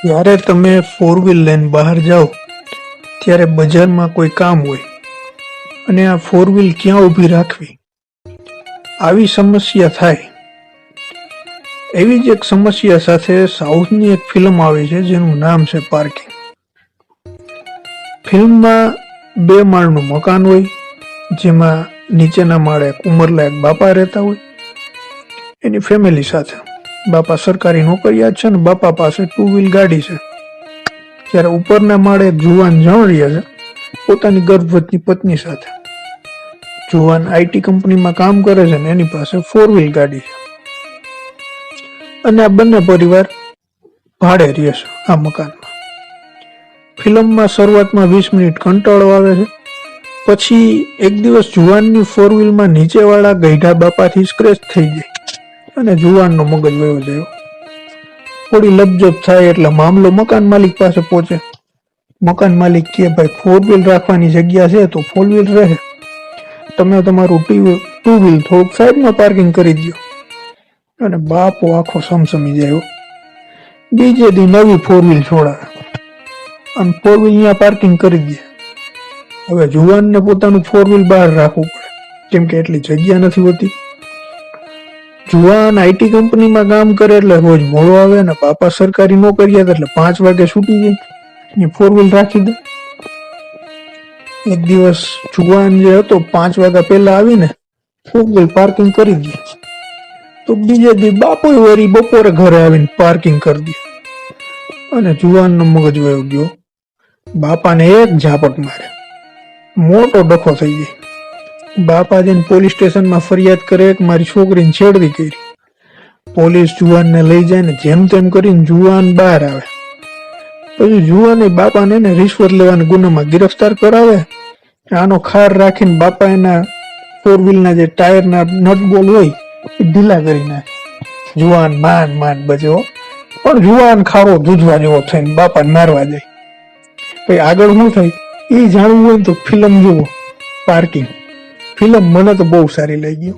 જ્યારે તમે four wheel લઈને બહાર જાઓ ત્યારે બજારમાં કોઈ કામ હોય અને આ ફોર વ્હીલ ક્યાં ઊભી રાખવી આવી સમસ્યા થાય. એવી જ એક સમસ્યા સાથે સાઉથની એક ફિલ્મ આવી છે જેનું નામ છે પાર્કિંગ. ફિલ્મમાં 2 માળનું મકાન હોય જેમાં નીચેના માળે એક ઉંમરલાયક બાપા રહેતા હોય એની ફેમિલી સાથે. બાપા સરકારી નોકરિયાત છે ને બાપા પાસે 2 વ્હીલ ગાડી છે. જ્યારે ઉપરના માળે એક જુવાન જણરિયા છે પોતાની ગર્ભવતી પત્ની સાથે. જુવાન આઈટી કંપનીમાં કામ કરે છે ને એની પાસે 4 વ્હીલ ગાડી છે અને આ બંને પરિવાર ભાડે રહે છે આ મકાનમાં. ફિલ્મમાં શરૂઆતમાં 20 મિનિટ કંટાળો આવે છે. પછી એક દિવસ જુવાનની 4 વ્હીલમાં નીચેવાળા ગઈઢા બાપાથી સ્ક્રેચ થઈ જાય અને જુવાનનો મગજ વયો જાય. થોડી લપજપ થાય એટલે મામલો મકાન માલિક પાસે પહોંચે. મકાન માલિક કહે, ભાઈ 4 વ્હીલ રાખવાની જગ્યા છે તો 4 વ્હીલ રહે, તમે તમારું 2 વ્હીલ થોડુંક સાઈડમાં પાર્કિંગ કરી દો. અને બાપો આખો સમસમી જાય. બીજે દી નવી 4 વ્હીલ છોડાવે અને 4 વ્હીલ અહીંયા પાર્કિંગ કરી દે. હવે જુવાનને પોતાનું 4 વ્હીલ બહાર રાખવું પડે કેમ કે એટલી જગ્યા નથી હોતી. જુવાન આઈટી કંપનીમાં કામ કરે એટલે રોજ મોડો આવે અને બાપા સરકારી નોકરિયાત એટલે 5 વાગે છૂટી જાય. એ 4 વ્હીલ રાખી દે. એક દિવસ જુવાન જે હતો 5 વાગ્યા પહેલા આવીને 4 વ્હીલ પાર્કિંગ કરી દે તો બીજે દી બાપો વળી બપોરે ઘરે આવીને પાર્કિંગ કરી દે અને જુવાનનો મગજ વયો ગયો. બાપાને એક ઝાપટ મારે, મોટો ડખો થઈ જાય. બાપા જઈને પોલીસ સ્ટેશનમાં ફરિયાદ કરે કે મારી છોકરીને છેડતી કરી. પોલીસ જુવાનને લઈ જાય ને જેમ તેમ કરીને જુવાન બહાર આવે. પછી જુવાને બાપાને ને રિશ્વત લેવાના ગુનામાં ગિરફ્તાર કરાવે. આનો ખાર રાખીને બાપા એના 4 વ્હીલના જે ટાયરના નટ બોલ હોય એ ઢીલા કરી નાખે. જુવાન માંડ બચ્યો પણ જુવાન ખારો જૂજવા જેવો થઈને બાપાને મારવા જાય. પછી આગળ શું થાય એ જાણવું હોય તો ફિલ્મ જુઓ પાર્કિંગ. ફિલ્મ મને તો બહુ સારી લાગી.